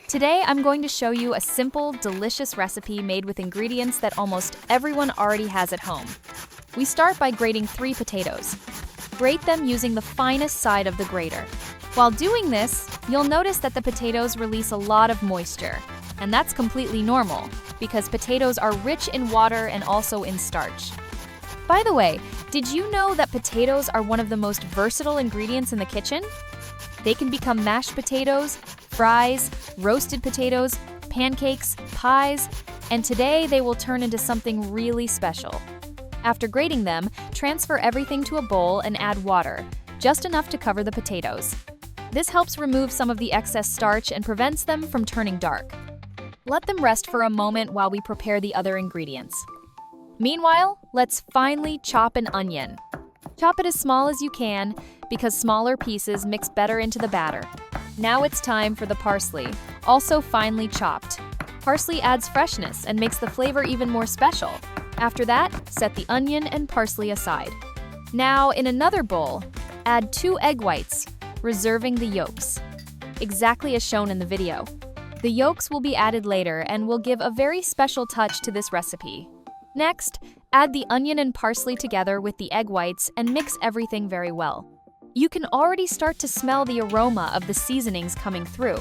Today, I'm going to show you a simple, delicious recipe made with ingredients that almost everyone already has at home. We start by grating 3 potatoes. Grate them using the finest side of the grater. While doing this, you'll notice that the potatoes release a lot of moisture. And that's completely normal, because potatoes are rich in water and also in starch. By the way, did you know that potatoes are one of the most versatile ingredients in the kitchen? They can become mashed potatoes, fries, roasted potatoes, pancakes, pies, and today they will turn into something really special. After grating them, transfer everything to a bowl and add water, just enough to cover the potatoes. This helps remove some of the excess starch and prevents them from turning dark. Let them rest for a moment while we prepare the other ingredients. Meanwhile, let's finely chop an onion. Chop it as small as you can, because smaller pieces mix better into the batter. Now it's time for the parsley, also finely chopped. Parsley adds freshness and makes the flavor even more special. After that, set the onion and parsley aside. Now, in another bowl, add 2 egg whites, reserving the yolks, exactly as shown in the video. The yolks will be added later and will give a very special touch to this recipe. Next, add the onion and parsley together with the egg whites and mix everything very well. You can already start to smell the aroma of the seasonings coming through.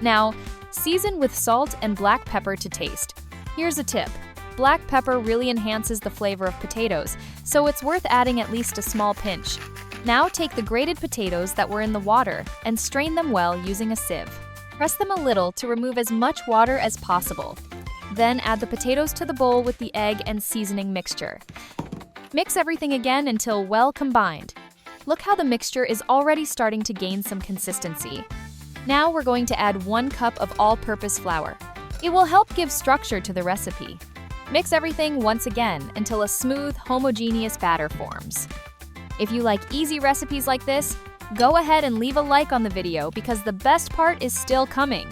Now, season with salt and black pepper to taste. Here's a tip. Black pepper really enhances the flavor of potatoes, so it's worth adding at least a small pinch. Now take the grated potatoes that were in the water and strain them well using a sieve. Press them a little to remove as much water as possible. Then add the potatoes to the bowl with the egg and seasoning mixture. Mix everything again until well combined. Look how the mixture is already starting to gain some consistency. Now we're going to add 1 cup of all-purpose flour. It will help give structure to the recipe. Mix everything once again until a smooth, homogeneous batter forms. If you like easy recipes like this, go ahead and leave a like on the video because the best part is still coming.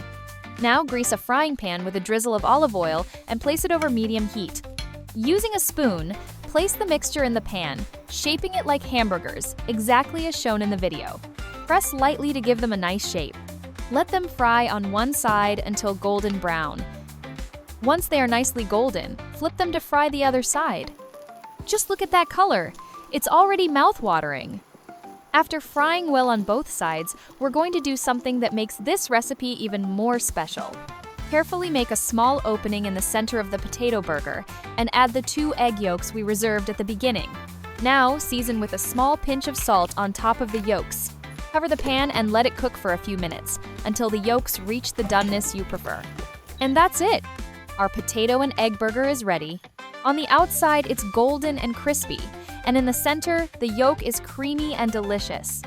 Now grease a frying pan with a drizzle of olive oil and place it over medium heat. Using a spoon, place the mixture in the pan, shaping it like hamburgers, exactly as shown in the video. Press lightly to give them a nice shape. Let them fry on one side until golden brown. Once they are nicely golden, flip them to fry the other side. Just look at that color! It's already mouth-watering. After frying well on both sides, we're going to do something that makes this recipe even more special. Carefully make a small opening in the center of the potato burger and add the 2 egg yolks we reserved at the beginning. Now, season with a small pinch of salt on top of the yolks. Cover the pan and let it cook for a few minutes until the yolks reach the doneness you prefer. And that's it! Our potato and egg burger is ready. On the outside, it's golden and crispy, and in the center, the yolk is creamy and delicious.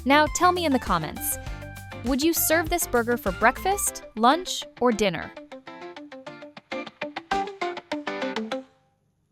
Now tell me in the comments, would you serve this burger for breakfast, lunch, or dinner?